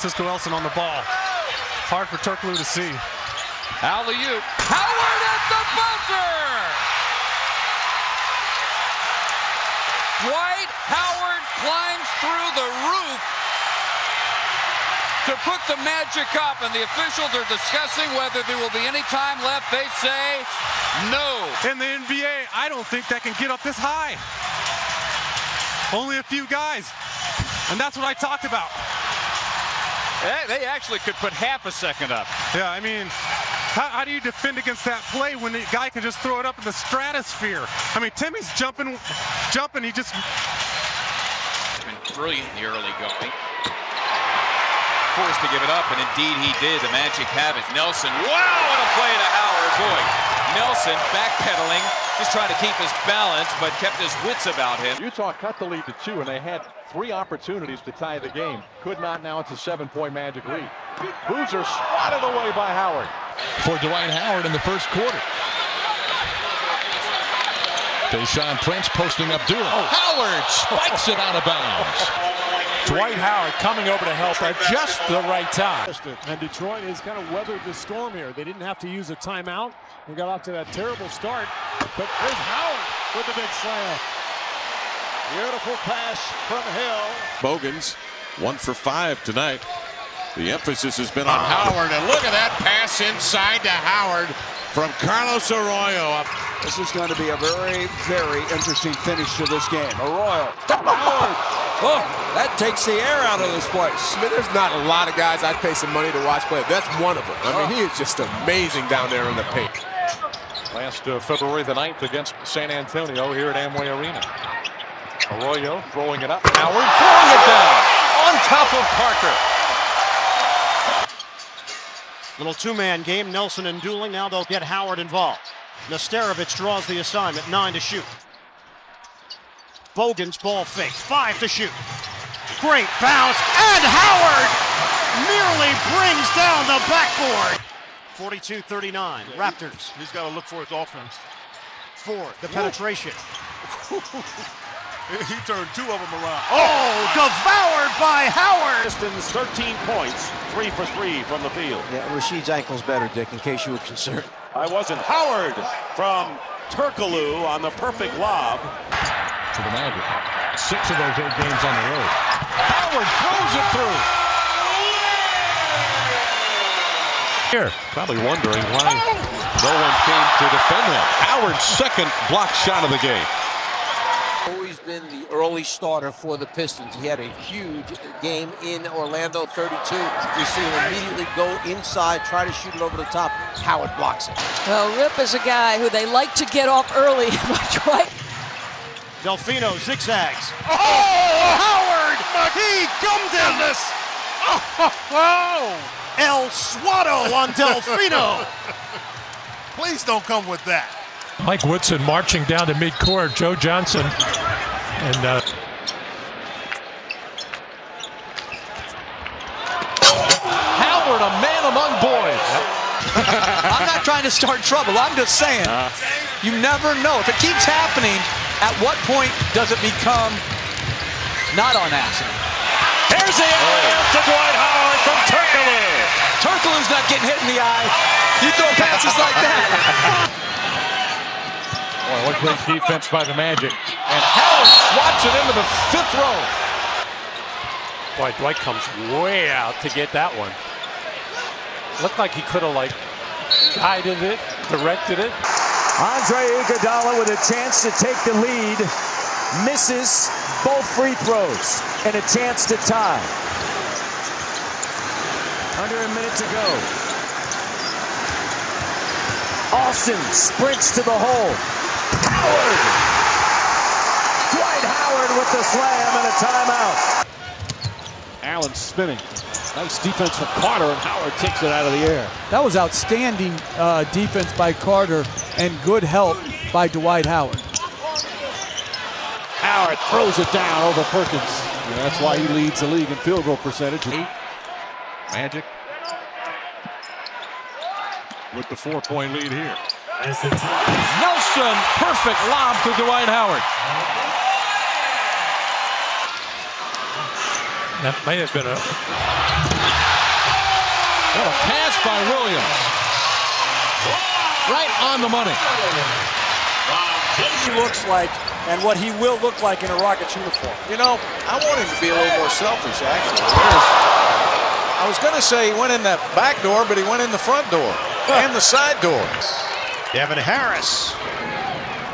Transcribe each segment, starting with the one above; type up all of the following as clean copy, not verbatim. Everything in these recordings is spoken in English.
Francisco Elson on the ball. Hard for Turkoglu to see. Alley-oop. Howard at the buzzer! Dwight Howard climbs through the roof to put the Magic up, and the officials are discussing whether there will be any time left. They say no. In the NBA, I don't think that can get up this high. Only a few guys, and that's what I talked about. They actually could put half a second up. Yeah, I mean, how do you defend against that play when the guy can just throw it up in the stratosphere? I mean, Timmy's jumping, he just... Been brilliant in the early going. Forced to give it up, and indeed he did. The Magic have it. Nelson, wow, what a play to Howard. Boy, Nelson backpedaling, just trying to keep his balance, but kept his wits about him. Utah cut the lead to 2, and they had 3 opportunities to tie the game. Could not. Now it's a 7-point Magic lead. Boozer swatted away by Howard. For Dwight Howard in the first quarter. Deshaun Prince posting up Doolin. Oh, Howard spikes it out of bounds. Dwight Howard coming over to help at just the right time. And Detroit has kind of weathered the storm here. They didn't have to use a timeout. They got off to that terrible start. But there's Howard with the big slam. Beautiful pass from Hill. Bogans 1 for 5 tonight. The emphasis has been on Howard, and look at that pass inside to Howard from Carlos Arroyo. This is going to be a very, very interesting finish to this game. Arroyo. Howard. Oh, that takes the air out of this place. I mean, there's not a lot of guys I'd pay some money to watch play. That's one of them. I mean, he is just amazing down there in the paint. Last February the 9th against San Antonio here at Amway Arena. Arroyo throwing it up. Howard throwing it down on top of Parker. Little two-man game. Nelson and Doolin. Now they'll get Howard involved. Nesterovich draws the assignment. 9 to shoot. Bogans ball fake. 5 to shoot. Great bounce. And Howard nearly brings down the backboard. 42-39. Raptors. He's got to look for his offense. 4. The penetration. He turned 2 of them around. Oh, devoured by Howard. Pistons 13 points. 3 for 3 from the field. Yeah, Rashid's ankle's better, Dick, in case you were concerned. I wasn't. Howard from Turkoglu on the perfect lob. To the Magic. 6 of those 8 games on the road. Howard throws it through. Here, probably wondering why no one came to defend him. Howard's second block shot of the game. Always been the early starter for the Pistons. He had a huge game in Orlando, 32. You see him immediately go inside, try to shoot it over the top. Howard blocks it. Well, Rip is a guy who they like to get off early. Right? Delfino zigzags. Oh, Howard! He gummed in this. Oh, El Suado on Delfino. Please don't come with that. Mike Woodson marching down to midcourt. Joe Johnson and Howard, a man among boys. I'm not trying to start trouble. I'm just saying, you never know. If it keeps happening, at what point does it become not on accident? Here's the to Dwight Howard from Turkoglu. Turkoglu's not getting hit in the eye. You throw passes like that. Boy, what great defense by the Magic. And Howard swats it into the 5th row. Boy, Dwight comes way out to get that one. Looked like he could have, guided it, directed it. Andre Iguodala with a chance to take the lead. Misses both free throws and a chance to tie. Under a minute to go. Austin sprints to the hole. Howard! Dwight Howard with the slam and a timeout. Allen spinning. Nice defense from Carter, and Howard takes it out of the air. That was outstanding defense by Carter and good help by Dwight Howard. Howard throws it down over Perkins. Yeah, that's why he leads the league in field goal percentage. 8. Magic with the 4-point lead here. Nelson, perfect lob to Dwight Howard. that may have been a What a pass by Williams. Right on the money. He looks like, and what he will look like in a Rockets uniform. You know, I want him to be a little more selfish, actually. I was going to say he went in that back door, but he went in the front door and the side doors. Devin Harris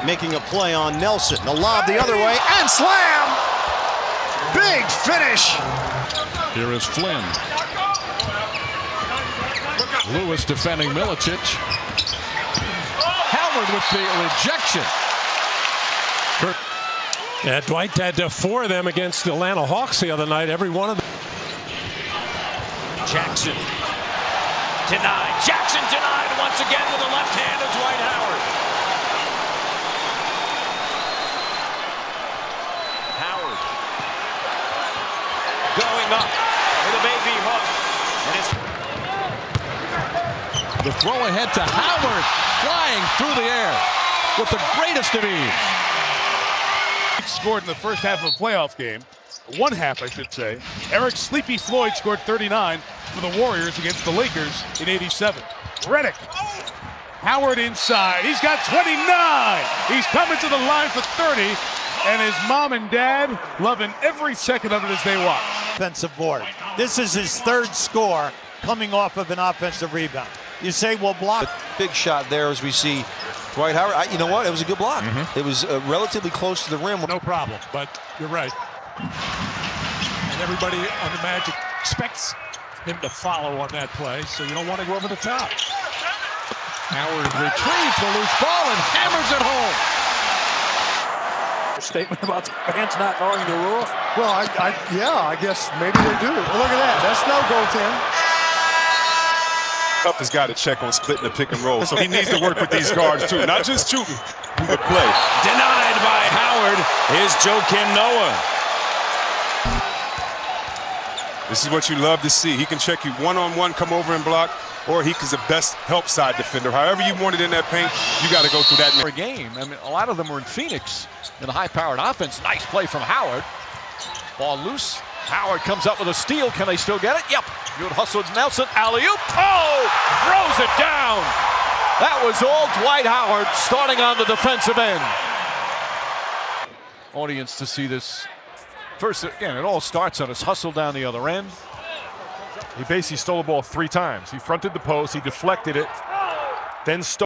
making a play on Nelson. The lob the other way, and slam! Big finish! Here is Flynn. Lewis defending Milicic. Howard with the rejection. Yeah, Dwight had 4 of them against the Atlanta Hawks the other night. Every one of them. Jackson denied. Jackson denied once again with the left hand of Dwight Howard. Howard going up with a baby hook. And the throw ahead to Howard, flying through the air with the greatest of ease. Scored in the first half of a playoff game. One half, I should say. Eric Sleepy Floyd scored 39 for the Warriors against the Lakers in '87. Redick. Howard inside. He's got 29. He's coming to the line for 30. And his mom and dad loving every second of it as they watch. Offensive board. This is his 3rd score coming off of an offensive rebound. You say, well, block. Big shot there as we see Dwight Howard. You know what? It was a good block. It was relatively close to the rim. No problem, but you're right. And everybody on the Magic expects him to follow on that play, so you don't want to go over the top. Howard retrieves the loose ball and hammers it home. A statement about the fans not knowing the rules. Well, I guess maybe they do. Well, look at that. That's no go, Tim. Cup has got to check on splitting the pick and roll, so he needs to work with these guards too, not just shooting, but play. denied by Howard is Joakim Noah. This is what you love to see. He can check you one-on-one, come over and block, or he is the best help side defender. However you want it in that paint, you got to go through that. For a game, I mean, a lot of them were in Phoenix in a high-powered offense. Nice play from Howard. Ball loose. Howard comes up with a steal. Can they still get it? Yep. Good hustle. Nelson. Alley-oop. Oh! Throws it down. That was all Dwight Howard starting on the defensive end. Audience to see this. First, again, it all starts on his hustle down the other end. He basically stole the ball 3 times. He fronted the post. He deflected it. Then